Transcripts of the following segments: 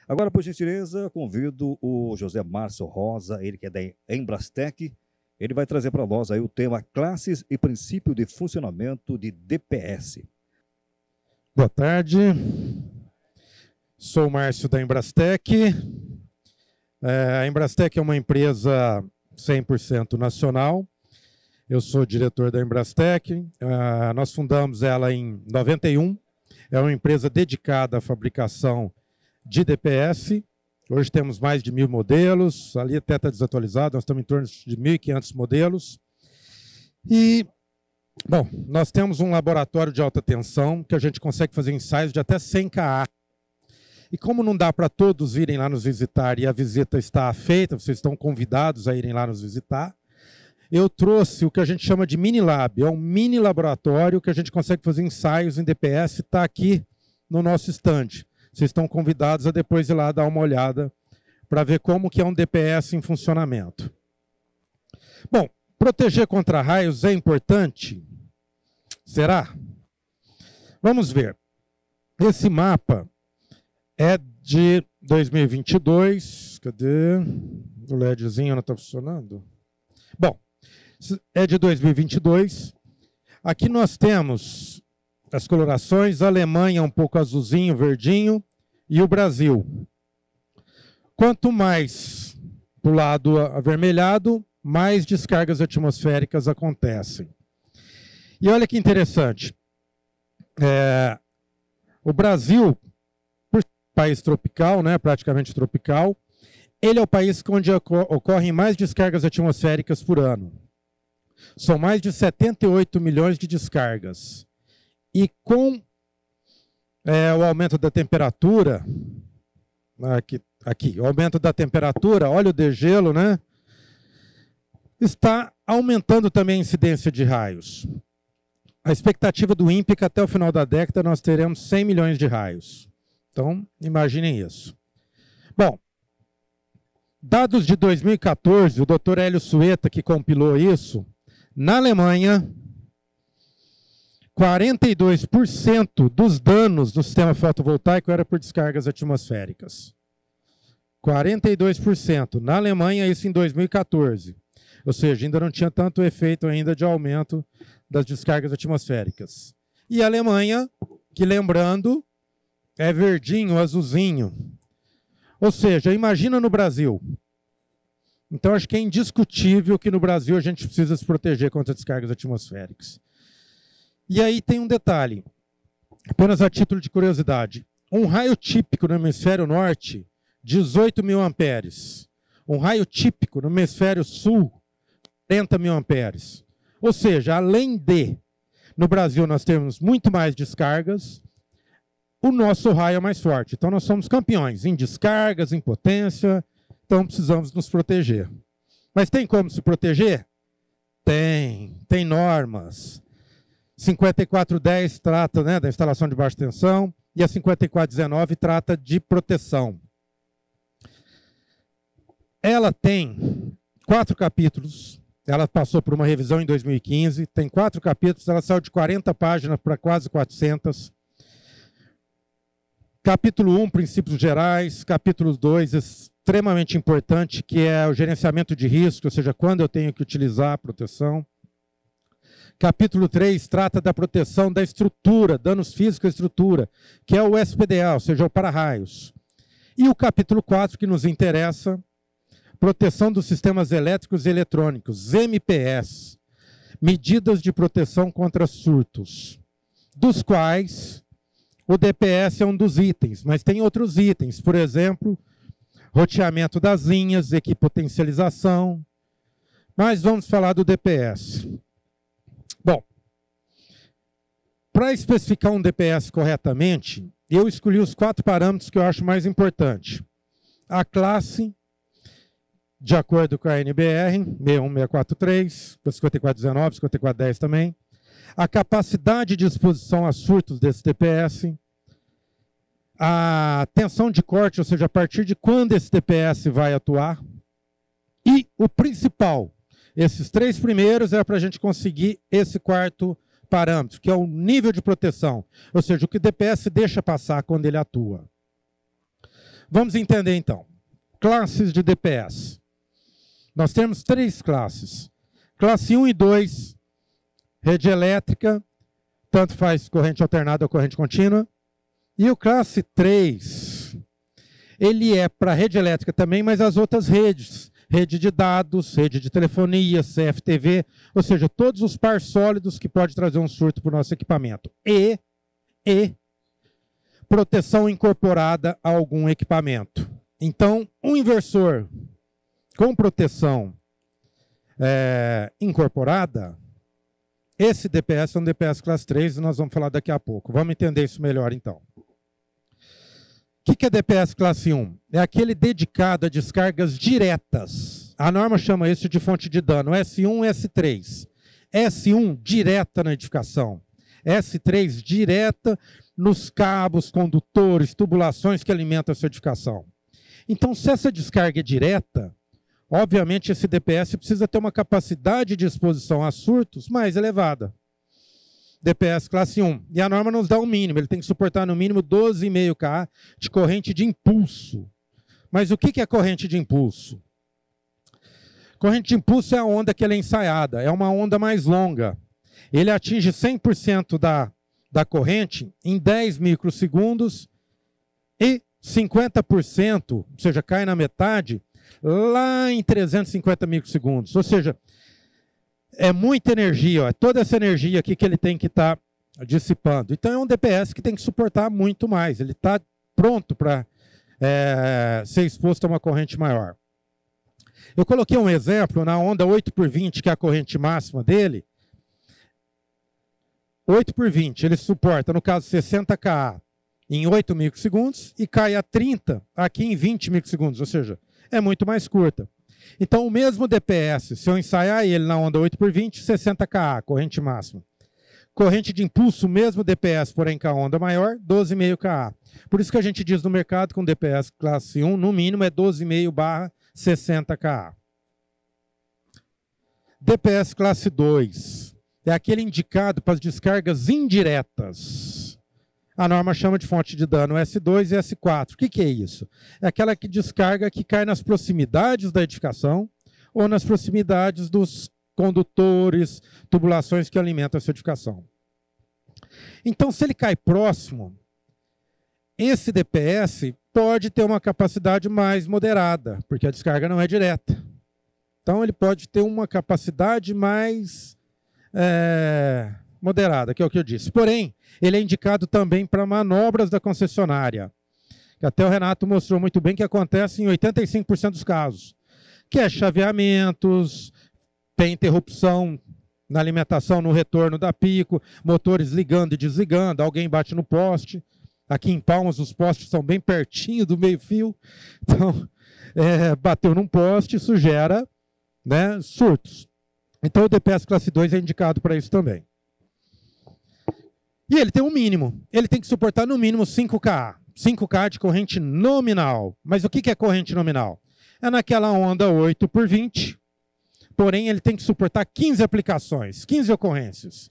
Agora, por gentileza, convido o José Márcio Rosa, ele que é da Embrastec. Ele vai trazer para nós aí o tema Classes e Princípio de Funcionamento de DPS. Boa tarde, sou o Márcio da Embrastec. A Embrastec é uma empresa 100% nacional. Eu sou diretor da Embrastec. Nós fundamos ela em 91. É uma empresa dedicada à fabricação de DPS. Hoje temos mais de 1.000 modelos. Ali até está desatualizado, nós estamos em torno de 1.500 modelos. E, bom, nós temos um laboratório de alta tensão que a gente consegue fazer ensaios de até 100 kA. E como não dá para todos irem lá nos visitar e a visita está feita, vocês estão convidados a irem lá nos visitar, eu trouxe o que a gente chama de mini lab. É um mini laboratório que a gente consegue fazer ensaios em DPS, está aqui no nosso stand. Vocês estão convidados a depois ir lá dar uma olhada para ver como que é um DPS em funcionamento. Bom, proteger contra raios é importante? Será? Vamos ver. Esse mapa é de 2022. Cadê? O LEDzinho não está funcionando? Bom, é de 2022. Aqui nós temos as colorações, a Alemanha um pouco azulzinho, verdinho, e o Brasil. Quanto mais para o lado avermelhado, mais descargas atmosféricas acontecem. E olha que interessante. O Brasil, por ser um país tropical, né, praticamente tropical, ele é o país onde ocorrem mais descargas atmosféricas por ano. São mais de 78 milhões de descargas. E com o aumento da temperatura, aqui, o aumento da temperatura, olha o degelo, né? Está aumentando também a incidência de raios. A expectativa do INPE é que até o final da década nós teremos 100 milhões de raios. Então, imaginem isso. Bom, dados de 2014, o Dr. Hélio Sueta, que compilou isso, na Alemanha, 42% dos danos do sistema fotovoltaico era por descargas atmosféricas. 42%. Na Alemanha, isso em 2014. Ou seja, ainda não tinha tanto efeito ainda de aumento das descargas atmosféricas. E a Alemanha, que lembrando, é verdinho, azulzinho. Ou seja, imagina no Brasil. Então, acho que é indiscutível que no Brasil a gente precisa se proteger contra descargas atmosféricas. E aí tem um detalhe, apenas a título de curiosidade. Um raio típico no hemisfério norte, 18.000 amperes. Um raio típico no hemisfério sul, 40.000 amperes. Ou seja, além de, no Brasil nós temos muito mais descargas, o nosso raio é mais forte. Então nós somos campeões em descargas, em potência, então precisamos nos proteger. Mas tem como se proteger? Tem normas. 5410 trata, né, da instalação de baixa tensão e a 5419 trata de proteção. Ela tem 4 capítulos, ela passou por uma revisão em 2015, tem 4 capítulos, ela saiu de 40 páginas para quase 400. Capítulo 1, princípios gerais. Capítulo 2, extremamente importante, que é o gerenciamento de risco, ou seja, quando eu tenho que utilizar a proteção. Capítulo 3 trata da proteção da estrutura, danos físicos à estrutura, que é o SPDA, ou seja, o para-raios. E o capítulo 4, que nos interessa, proteção dos sistemas elétricos e eletrônicos, MPS, medidas de proteção contra surtos, dos quais o DPS é um dos itens, mas tem outros itens, por exemplo, roteamento das linhas, equipotencialização, mas vamos falar do DPS. Bom, para especificar um DPS corretamente, eu escolhi os 4 parâmetros que eu acho mais importantes. A classe, de acordo com a NBR, 61643, 5419, 5410 também. A capacidade de exposição a surtos desse DPS. A tensão de corte, ou seja, a partir de quando esse DPS vai atuar. E o principal, esses 3 primeiros é para a gente conseguir esse 4º parâmetro, que é o nível de proteção, ou seja, o que o DPS deixa passar quando ele atua. Vamos entender então. Classes de DPS. Nós temos 3 classes. Classe 1 e 2, rede elétrica, tanto faz corrente alternada ou corrente contínua. E o classe 3, ele é para rede elétrica também, mas as outras redes. Rede de dados, rede de telefonia, CFTV, ou seja, todos os par sólidos que pode trazer um surto para o nosso equipamento. E proteção incorporada a algum equipamento. Então, um inversor com proteção incorporada, esse DPS é um DPS classe 3 e nós vamos falar daqui a pouco. Vamos entender isso melhor então. O que é DPS classe 1? É aquele dedicado a descargas diretas. A norma chama isso de fonte de dano, S1 e S3. S1 direta na edificação. S3 direta nos cabos, condutores, tubulações que alimentam a sua edificação. Então, se essa descarga é direta, obviamente esse DPS precisa ter uma capacidade de exposição a surtos mais elevada. DPS classe 1. E a norma nos dá um mínimo, ele tem que suportar no mínimo 12,5 kA de corrente de impulso. Mas o que é corrente de impulso? Corrente de impulso é a onda que ela é ensaiada, é uma onda mais longa. Ele atinge 100% da corrente em 10 microsegundos e 50%, ou seja, cai na metade, lá em 350 microsegundos. Ou seja, é muita energia, ó, é toda essa energia aqui que ele tem que estar dissipando. Então é um DPS que tem que suportar muito mais, ele está pronto para ser exposto a uma corrente maior. Eu coloquei um exemplo na onda 8x20, que é a corrente máxima dele. 8x20, ele suporta, no caso, 60 kA em 8 microsegundos e cai a 30 aqui em 20 microsegundos, ou seja, é muito mais curta. Então, o mesmo DPS, se eu ensaiar ele na onda 8x20, 60 kA, corrente máxima. Corrente de impulso, mesmo DPS, porém com a onda maior, 12,5 kA. Por isso que a gente diz no mercado com DPS classe 1, no mínimo é 12,5/60 kA. DPS classe 2 é aquele indicado para as descargas indiretas. A norma chama de fonte de dano S2 e S4. O que é isso? É aquela que descarga que cai nas proximidades da edificação ou nas proximidades dos condutores, tubulações que alimentam essa edificação. Então, se ele cai próximo, esse DPS pode ter uma capacidade mais moderada, porque a descarga não é direta. Então, ele pode ter uma capacidade mais moderada, que é o que eu disse. Porém, ele é indicado também para manobras da concessionária, que até o Renato mostrou muito bem que acontece em 85% dos casos, que é chaveamentos, tem interrupção na alimentação, no retorno da pico, motores ligando e desligando, alguém bate no poste. Aqui em Palmas os postes são bem pertinho do meio-fio, então bateu num poste, isso gera, né, surtos. Então o DPS classe 2 é indicado para isso também. E ele tem um mínimo. Ele tem que suportar no mínimo 5 kA. 5 kA de corrente nominal. Mas o que é corrente nominal? É naquela onda 8x20. Porém, ele tem que suportar 15 aplicações, 15 ocorrências.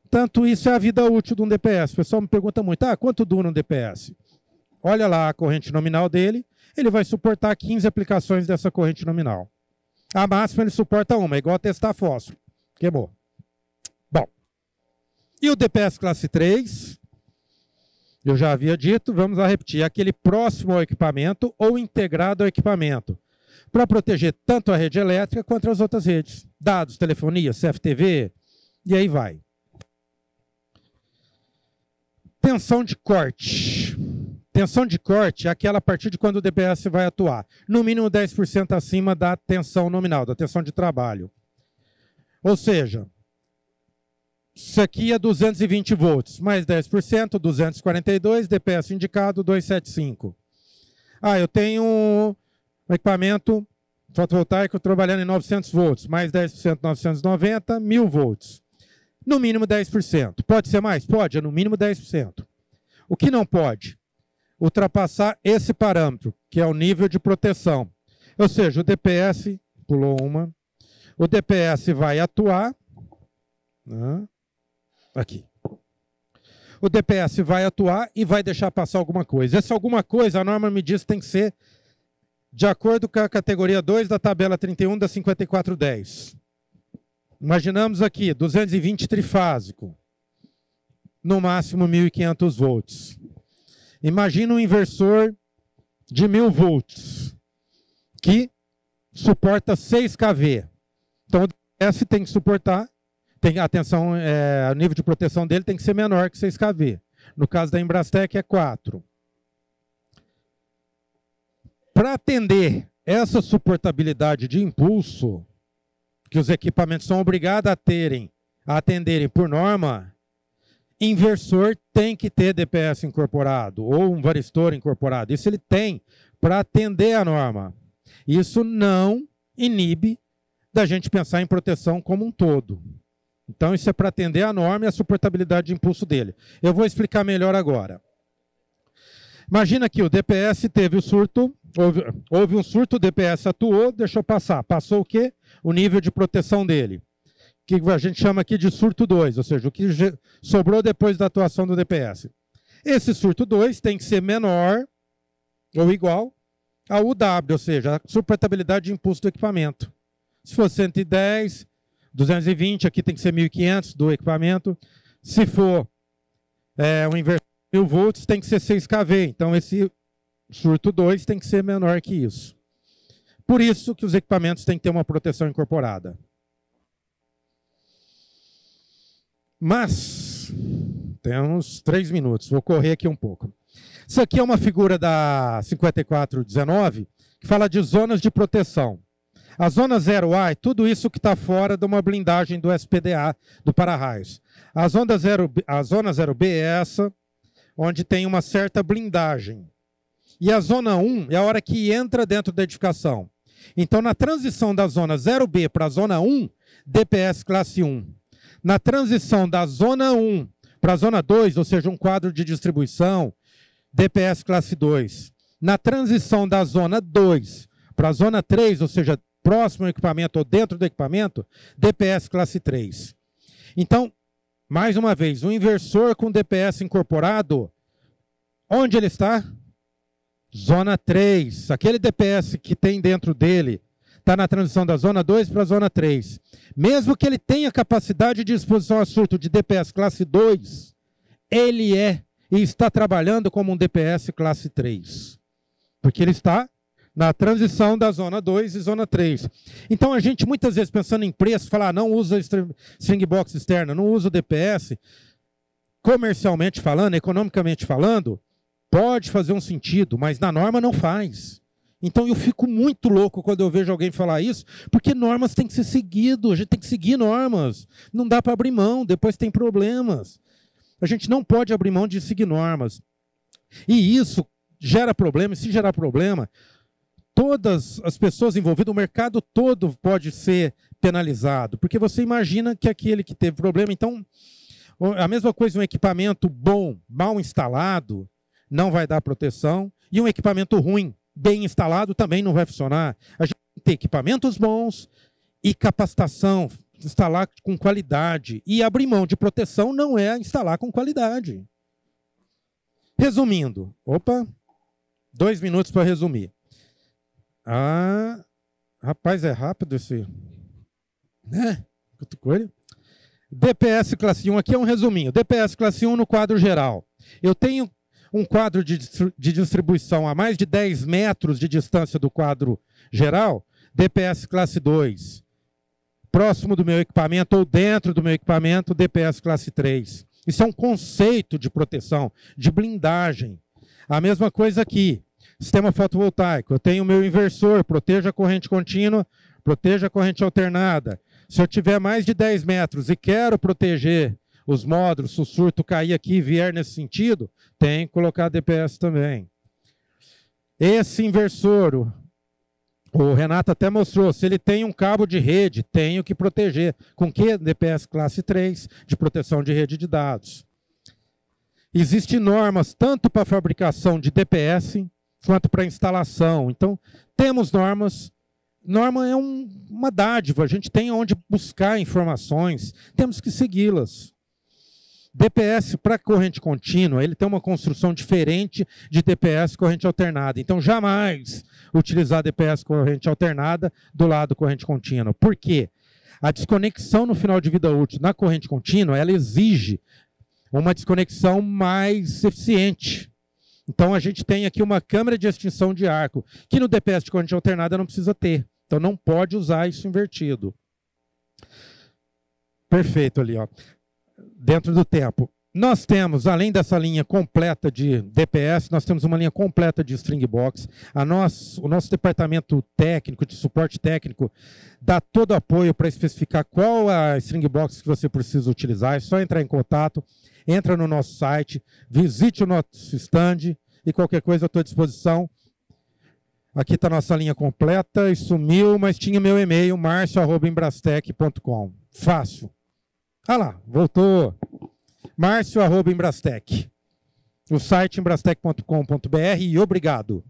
Tanto isso é a vida útil de um DPS. O pessoal me pergunta muito, quanto dura um DPS? Olha lá a corrente nominal dele. Ele vai suportar 15 aplicações dessa corrente nominal. A máxima ele suporta uma, é igual a testar fósforo. Queimou. Bom. E o DPS classe 3, eu já havia dito, vamos lá repetir, é aquele próximo ao equipamento ou integrado ao equipamento, para proteger tanto a rede elétrica quanto as outras redes. Dados, telefonia, CFTV, e aí vai. Tensão de corte. Tensão de corte é aquela a partir de quando o DPS vai atuar. No mínimo 10% acima da tensão nominal, da tensão de trabalho. Ou seja, isso aqui é 220 volts, mais 10%, 242, DPS indicado, 275. Eu tenho um equipamento fotovoltaico trabalhando em 900 volts, mais 10%, 990, 1000 volts. No mínimo 10%. Pode ser mais? Pode, é no mínimo 10%. O que não pode? Ultrapassar esse parâmetro, que é o nível de proteção. Ou seja, o DPS, pulou uma, o DPS vai atuar, aqui. o DPS vai atuar e vai deixar passar alguma coisa. Essa alguma coisa, a norma me diz que tem que ser de acordo com a categoria 2 da tabela 31 da 5410. Imaginamos aqui, 220 trifásico, no máximo 1.500 volts. Imagina um inversor de 1.000 volts, que suporta 6 kV. Então, o DPS tem que suportar, atenção, o nível de proteção dele tem que ser menor que 6 kV. No caso da Embrastec é 4. Para atender essa suportabilidade de impulso, que os equipamentos são obrigados a atenderem por norma, inversor tem que ter DPS incorporado, ou um varistor incorporado. Isso ele tem para atender a norma. Isso não inibe da gente pensar em proteção como um todo. Então, isso é para atender a norma e a suportabilidade de impulso dele. Eu vou explicar melhor agora. Imagina que o DPS teve o surto, houve um surto, o DPS atuou, deixou passar. Passou o quê? O nível de proteção dele, que a gente chama aqui de surto 2, ou seja, o que sobrou depois da atuação do DPS. Esse surto 2 tem que ser menor ou igual ao UW, ou seja, a suportabilidade de impulso do equipamento. Se for 110, 220, aqui tem que ser 1.500 do equipamento. Se for um inversor de 1.000 volts, tem que ser 6 kV. Então, esse surto 2 tem que ser menor que isso. Por isso que os equipamentos têm que ter uma proteção incorporada. Mas, temos 3 minutos, vou correr aqui um pouco. Isso aqui é uma figura da 5419, que fala de zonas de proteção. A zona 0A é tudo isso que está fora de uma blindagem do SPDA, do para-raios. A zona 0B é essa, onde tem uma certa blindagem. E a zona 1 é a hora que entra dentro da edificação. Então, na transição da zona 0B para a zona 1, DPS classe 1. Na transição da zona 1 para a zona 2, ou seja, um quadro de distribuição, DPS classe 2. Na transição da zona 2 para a zona 3, ou seja, próximo ao equipamento ou dentro do equipamento, DPS classe 3. Então, mais uma vez, um inversor com DPS incorporado, onde ele está? Zona 3. Aquele DPS que tem dentro dele está na transição da zona 2 para a zona 3. Mesmo que ele tenha capacidade de exposição a surto de DPS classe 2, ele e está trabalhando como um DPS classe 3. Porque ele está na transição da zona 2 e zona 3. Então, a gente, muitas vezes, pensando em preço, fala, não usa string box externa, não usa o DPS. Comercialmente falando, economicamente falando, pode fazer um sentido, mas na norma não faz. Então, eu fico muito louco quando eu vejo alguém falar isso, porque normas têm que ser seguidas, a gente tem que seguir normas. Não dá para abrir mão, depois tem problemas. A gente não pode abrir mão de seguir normas. E isso gera problema, e se gerar problema, todas as pessoas envolvidas, o mercado todo pode ser penalizado, porque você imagina que aquele que teve problema, então, a mesma coisa, um equipamento bom, mal instalado, não vai dar proteção, e um equipamento ruim, bem instalado, também não vai funcionar. A gente tem que ter equipamentos bons e capacitação, instalar com qualidade, e abrir mão de proteção não é instalar com qualidade. Resumindo, 2 minutos para resumir. Rapaz, é rápido esse. Né? DPS classe 1, aqui é um resuminho. DPS classe 1 no quadro geral. Eu tenho um quadro de distribuição a mais de 10 metros de distância do quadro geral, DPS classe 2. Próximo do meu equipamento ou dentro do meu equipamento, DPS classe 3. Isso é um conceito de proteção, de blindagem. A mesma coisa aqui. Sistema fotovoltaico, eu tenho o meu inversor, proteja a corrente contínua, proteja a corrente alternada. Se eu tiver mais de 10 metros e quero proteger os módulos, se o surto cair aqui e vier nesse sentido, tem que colocar DPS também. Esse inversor, o Renato até mostrou, se ele tem um cabo de rede, tenho que proteger. Com que? DPS classe 3, de proteção de rede de dados. Existem normas tanto para fabricação de DPS, quanto para instalação. Então, temos normas. Norma é uma dádiva, a gente tem onde buscar informações, temos que segui-las. DPS para corrente contínua, ele tem uma construção diferente de DPS corrente alternada. Então, jamais utilizar DPS corrente alternada do lado corrente contínua. Por quê? A desconexão no final de vida útil na corrente contínua, ela exige uma desconexão mais eficiente. Então, a gente tem aqui uma câmara de extinção de arco, que no DPS de corrente alternada não precisa ter. Então, não pode usar isso invertido. Perfeito ali, ó. Dentro do tempo. Nós temos, além dessa linha completa de DPS, nós temos uma linha completa de string box. O nosso departamento técnico, de suporte técnico, dá todo apoio para especificar qual a string box que você precisa utilizar. É só entrar em contato, entra no nosso site, visite o nosso stand e qualquer coisa eu estou à disposição. Aqui está a nossa linha completa e sumiu, mas tinha meu e-mail, marcio@embrastec.com. Fácil. Ah lá, voltou. Marcio@embrastec. O site embrastec.com.br e obrigado.